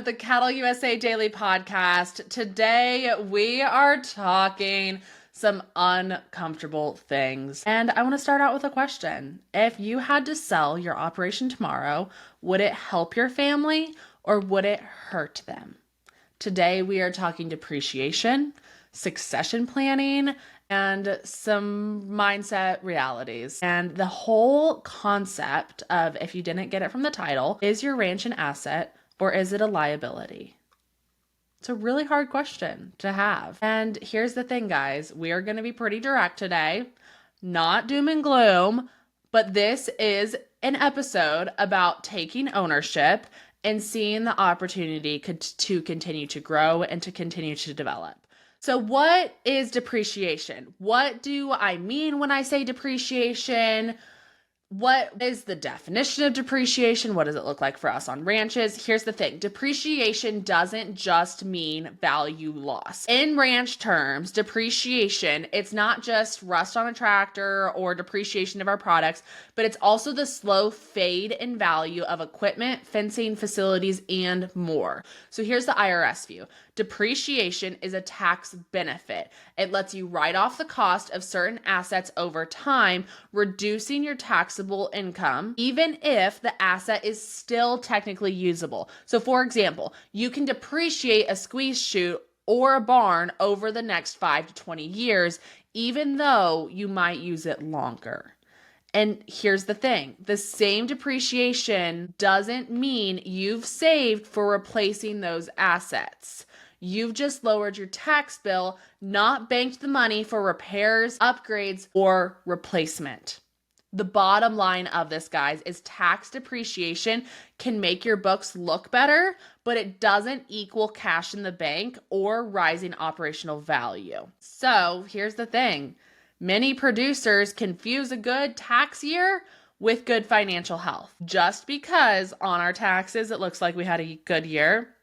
The CattleUSA Daily Podcast. Today we are talking some uncomfortable things. And I want to start out with a question. If you had to sell your operation tomorrow, would it help your family or would it hurt them? Today we are talking depreciation, succession planning, and some mindset realities. And the whole concept of, if you didn't get it from the title, is your ranch an asset or is it a liability? It's a really hard question to have. And here's the thing, guys. We are going to be pretty direct today, not doom and gloom, but this is an episode about taking ownership and seeing the opportunity to continue to grow and to continue to develop. So what is depreciation? What do I mean when I say depreciation? What is the definition of depreciation? What does it look like for us on ranches? Here's the thing. Depreciation doesn't just mean value loss. In ranch terms, depreciation, it's not just rust on a tractor or depreciation of our products, but it's also the slow fade in value of equipment, fencing, facilities, and more. So here's the IRS view. Depreciation is a tax benefit. It lets you write off the cost of certain assets over time, reducing your taxable income, even if the asset is still technically usable. So for example, you can depreciate a squeeze chute or a barn over the next 5 to 20 years, even though you might use it longer. And here's the thing, the same depreciation doesn't mean you've saved for replacing those assets. You've just lowered your tax bill, not banked the money for repairs, upgrades, or replacement. The bottom line of this, guys, is tax depreciation can make your books look better, but it doesn't equal cash in the bank or rising operational value. So here's the thing. Many producers confuse a good tax year with good financial health. Just because on our taxes it looks like we had a good year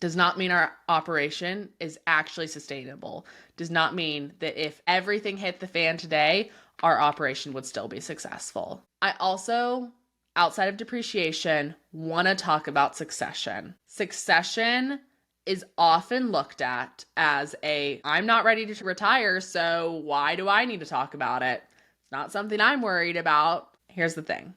does not mean our operation is actually sustainable. Does not mean that if everything hit the fan today, our operation would still be successful. I also, outside of depreciation, want to talk about succession. Succession is often looked at as I'm not ready to retire, so why do I need to talk about it? It's not something I'm worried about. Here's the thing.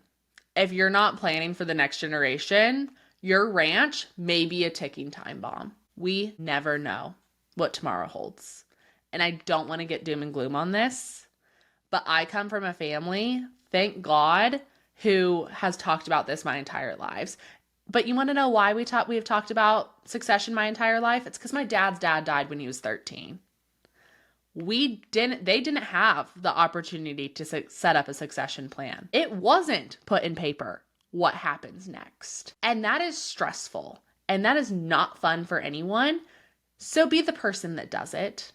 If you're not planning for the next generation, your ranch may be a ticking time bomb. We never know what tomorrow holds. And I don't want to get doom and gloom on this, but I come from a family, thank God, who has talked about this my entire lives. But you want to know why we have talked about succession my entire life? It's because my dad's dad died when he was 13. They didn't have the opportunity to set up a succession plan. It wasn't put in paper what happens next. And that is stressful. And that is not fun for anyone. So be the person that does it.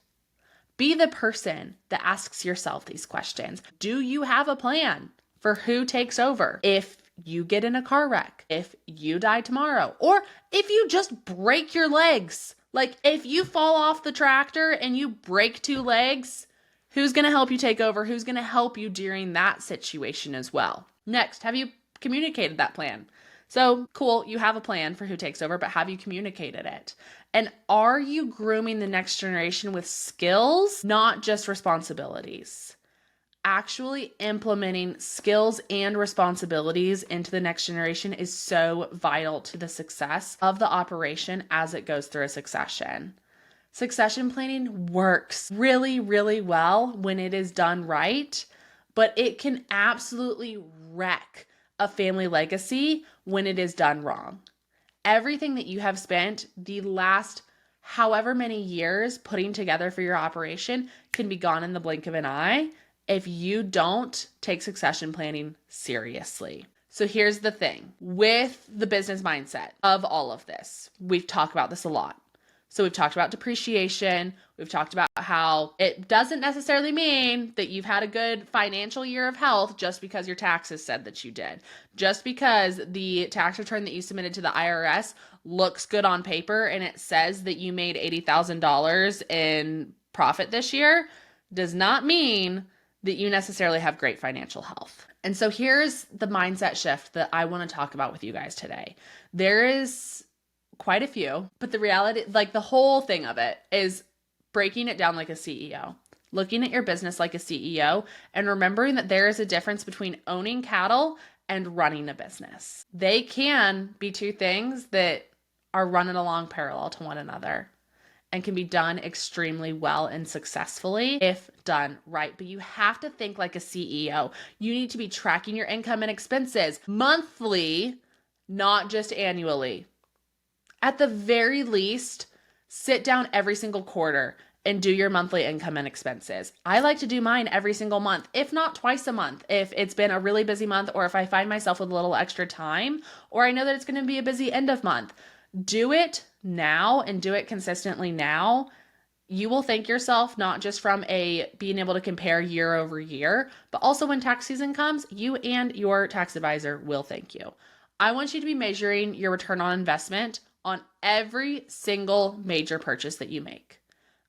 Be the person that asks yourself these questions. Do you have a plan for who takes over? If you get in a car wreck, if you die tomorrow, or if you just break your legs, like if you fall off the tractor and you break 2 legs, who's going to help you take over? Who's going to help you during that situation as well? Next, have you communicated that plan? So cool, you have a plan for who takes over, but have you communicated it? And are you grooming the next generation with skills, not just responsibilities? Actually implementing skills and responsibilities into the next generation is so vital to the success of the operation as it goes through a succession. Succession planning works really, really well when it is done right, but it can absolutely wreck a family legacy when it is done wrong. Everything that you have spent the last however many years putting together for your operation can be gone in the blink of an eye if you don't take succession planning seriously. So here's the thing with the business mindset of all of this. We've talked about this a lot. So we've talked about depreciation. We've talked about how it doesn't necessarily mean that you've had a good financial year of health just because your taxes said that you did. Just because the tax return that you submitted to the IRS looks good on paper and it says that you made $80,000 in profit this year does not mean that you necessarily have great financial health. And so here's the mindset shift that I want to talk about with you guys today. There is quite a few, but the reality, like the whole thing of it is breaking it down like a CEO, looking at your business like a CEO, and remembering that there is a difference between owning cattle and running a business. They can be two things that are running along parallel to one another and can be done extremely well and successfully if done right. But you have to think like a CEO. You need to be tracking your income and expenses monthly, not just annually. At the very least, sit down every single quarter and do your monthly income and expenses. I like to do mine every single month, if not twice a month, if it's been a really busy month, or if I find myself with a little extra time, or I know that it's going to be a busy end of month. Do it now and do it consistently now. You will thank yourself, not just from being able to compare year over year, but also when tax season comes, you and your tax advisor will thank you. I want you to be measuring your return on investment on every single major purchase that you make.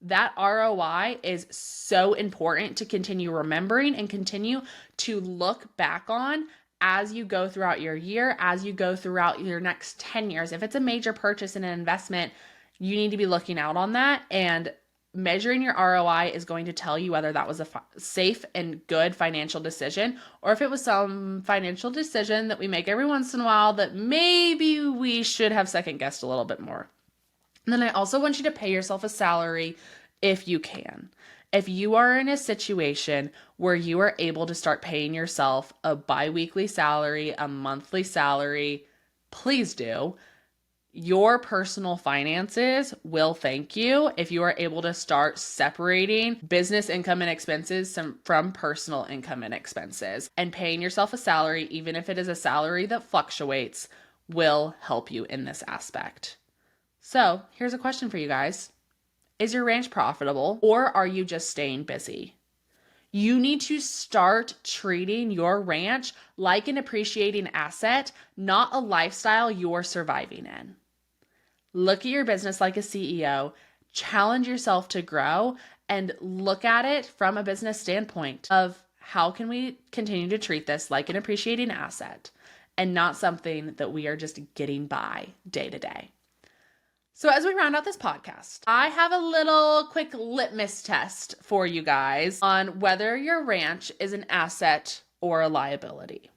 That ROI is so important to continue remembering and continue to look back on as you go throughout your year, as you go throughout your next 10 years. If it's a major purchase and an investment, you need to be looking out on that, and measuring your ROI is going to tell you whether that was a safe and good financial decision, or if it was some financial decision that we make every once in a while that maybe we should have second guessed a little bit more. And then I also want you to pay yourself a salary if you can. If you are in a situation where you are able to start paying yourself a bi-weekly salary, a monthly salary, please do. Your personal finances will thank you if you are able to start separating business income and expenses from personal income and expenses. And paying yourself a salary, even if it is a salary that fluctuates, will help you in this aspect. So here's a question for you guys. Is your ranch profitable, or are you just staying busy? You need to start treating your ranch like an appreciating asset, not a lifestyle you're surviving in. Look at your business like a CEO, challenge yourself to grow, and look at it from a business standpoint of how can we continue to treat this like an appreciating asset and not something that we are just getting by day to day. So as we round out this podcast, I have a little quick litmus test for you guys on whether your ranch is an asset or a liability.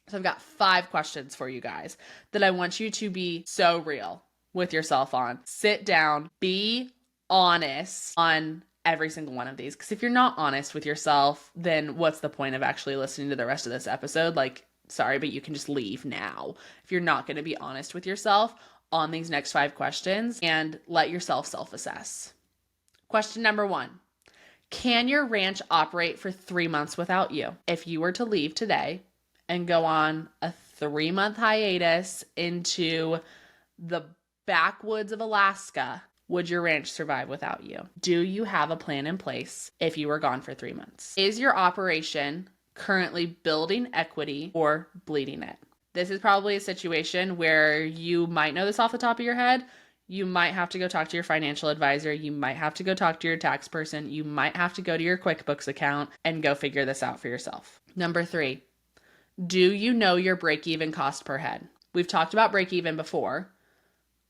So I've got 5 questions for you guys that I want you to be so real with yourself on. Sit down, be honest on every single one of these. Because if you're not honest with yourself, then what's the point of actually listening to the rest of this episode? Like, sorry, but you can just leave now if you're not going to be honest with yourself on these next 5 questions and let yourself self-assess. Question number 1. Can your ranch operate for 3 months without you? If you were to leave today and go on a 3-month hiatus into the backwoods of Alaska, would your ranch survive without you? Do you have a plan in place if you were gone for 3 months? Is your operation currently building equity or bleeding it? This is probably a situation where you might know this off the top of your head. You might have to go talk to your financial advisor. You might have to go talk to your tax person. You might have to go to your QuickBooks account and go figure this out for yourself. Number 3, do you know your break-even cost per head? We've talked about break-even before.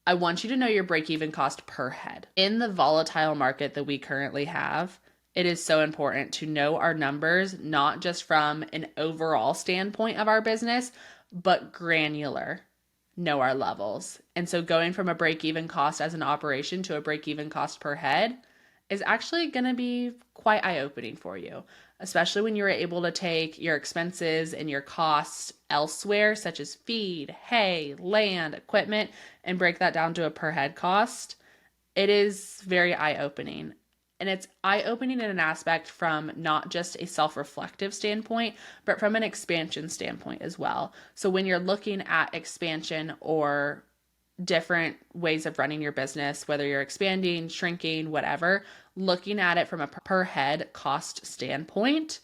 I want you to know your break-even cost per head. In the volatile market that we currently have, it is so important to know our numbers, not just from an overall standpoint of our business, but granular, know our levels. And so going from a break-even cost as an operation to a break-even cost per head is actually going to be quite eye-opening for you, especially when you're able to take your expenses and your costs elsewhere, such as feed, hay, land, equipment, and break that down to a per head cost. It is very eye-opening. And it's eye-opening in an aspect from not just a self-reflective standpoint, but from an expansion standpoint as well. So when you're looking at expansion or different ways of running your business, whether you're expanding, shrinking, whatever, looking at it from a per head cost standpoint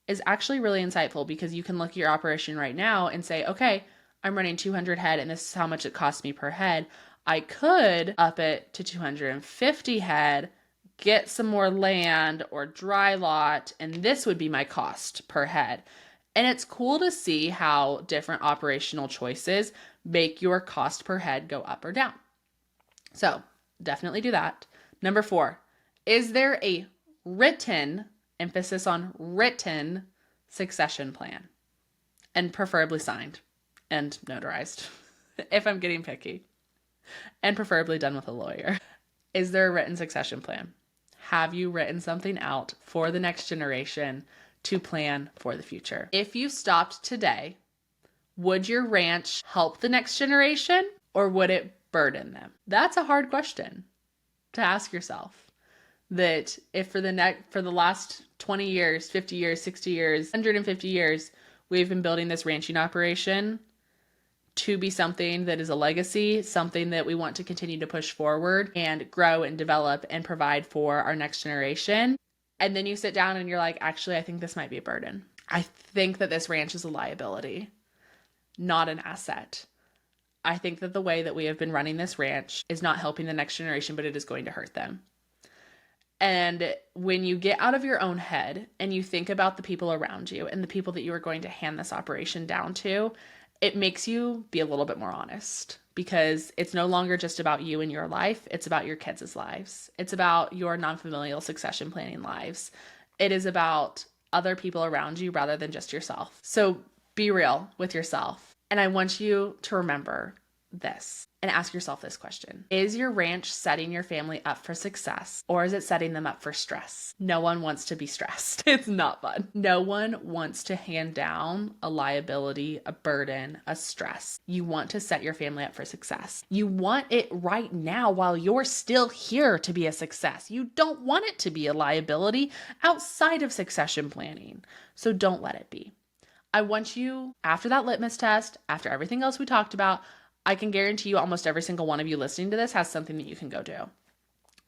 is actually really insightful, because you can look at your operation right now and say, okay, I'm running 200 head and this is how much it costs me per head. I could up it to 250 head, get some more land or dry lot, and this would be my cost per head. And it's cool to see how different operational choices make your cost per head go up or down. So definitely do that. Number 4, is there a written, emphasis on written, succession plan? And preferably signed and notarized, if I'm getting picky. And preferably done with a lawyer. Is there a written succession plan? Have you written something out for the next generation to plan for the future? If you stopped today, would your ranch help the next generation or would it burden them? That's a hard question to ask yourself. That if for the last 20 years, 50 years, 60 years, 150 years, we've been building this ranching operation to be something that is a legacy, something that we want to continue to push forward and grow and develop and provide for our next generation. And then you sit down and you're like, actually, I think this might be a burden. I think that this ranch is a liability, not an asset. I think that the way that we have been running this ranch is not helping the next generation, but it is going to hurt them. And when you get out of your own head and you think about the people around you and the people that you are going to hand this operation down to, it makes you be a little bit more honest, because it's no longer just about you and your life. It's about your kids' lives. It's about your non-familial succession planning lives. It is about other people around you rather than just yourself. So be real with yourself. And I want you to remember this and ask yourself this question. Is your ranch setting your family up for success, or is it setting them up for stress? No one wants to be stressed. It's not fun. No one wants to hand down a liability, a burden, a stress. You want to set your family up for success. You want it right now while you're still here to be a success. You don't want it to be a liability outside of succession planning. So don't let it be. I want you, after that litmus test, after everything else we talked about, I can guarantee you almost every single one of you listening to this has something that you can go do.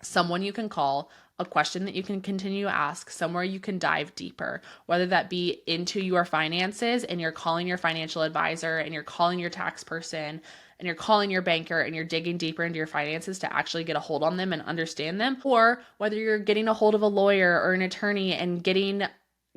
Someone you can call, a question that you can continue to ask, somewhere you can dive deeper, whether that be into your finances and you're calling your financial advisor and you're calling your tax person and you're calling your banker and you're digging deeper into your finances to actually get a hold on them and understand them, or whether you're getting a hold of a lawyer or an attorney and getting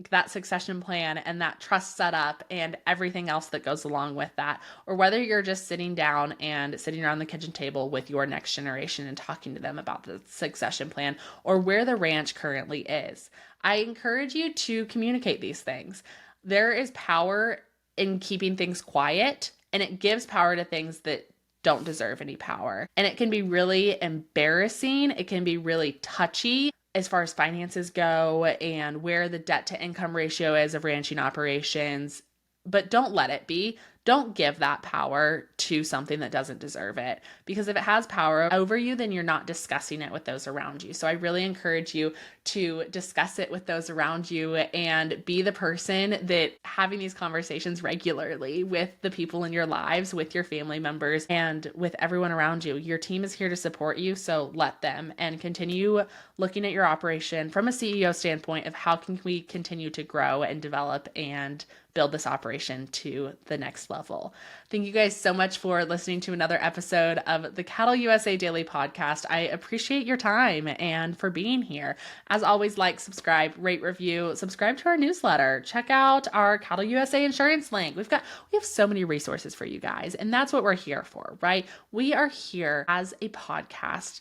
that succession plan and that trust set up and everything else that goes along with that, or whether you're just sitting down and sitting around the kitchen table with your next generation and talking to them about the succession plan or where the ranch currently is. I encourage you to communicate these things. There is power in keeping things quiet, and it gives power to things that don't deserve any power. And it can be really embarrassing. It can be really touchy as far as finances go and where the debt to income ratio is of ranching operations, but don't let it be. Don't give that power to something that doesn't deserve it, because if it has power over you, then you're not discussing it with those around you. So I really encourage you to discuss it with those around you and be the person that having these conversations regularly with the people in your lives, with your family members, and with everyone around you. Your team is here to support you, so let them, and continue looking at your operation from a CEO standpoint of how can we continue to grow and develop and build this operation to the next level. Thank you guys so much for listening to another episode of the CattleUSA Daily Podcast. I appreciate your time and for being here. As always, like, subscribe, rate, review, subscribe to our newsletter. Check out our CattleUSA insurance link. We have so many resources for you guys, and that's what we're here for, right? We are here as a podcast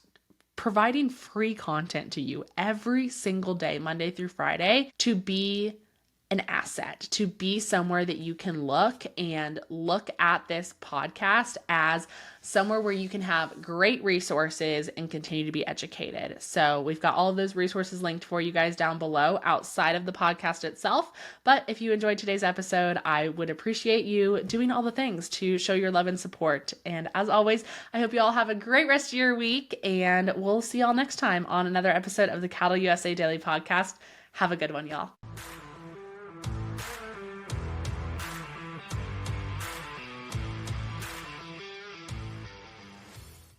providing free content to you every single day, Monday through Friday, to be an asset, to be somewhere that you can look at this podcast as somewhere where you can have great resources and continue to be educated. So we've got all of those resources linked for you guys down below outside of the podcast itself. But if you enjoyed today's episode, I would appreciate you doing all the things to show your love and support. And as always, I hope you all have a great rest of your week, and we'll see y'all next time on another episode of the CattleUSA Daily Podcast. Have a good one, y'all.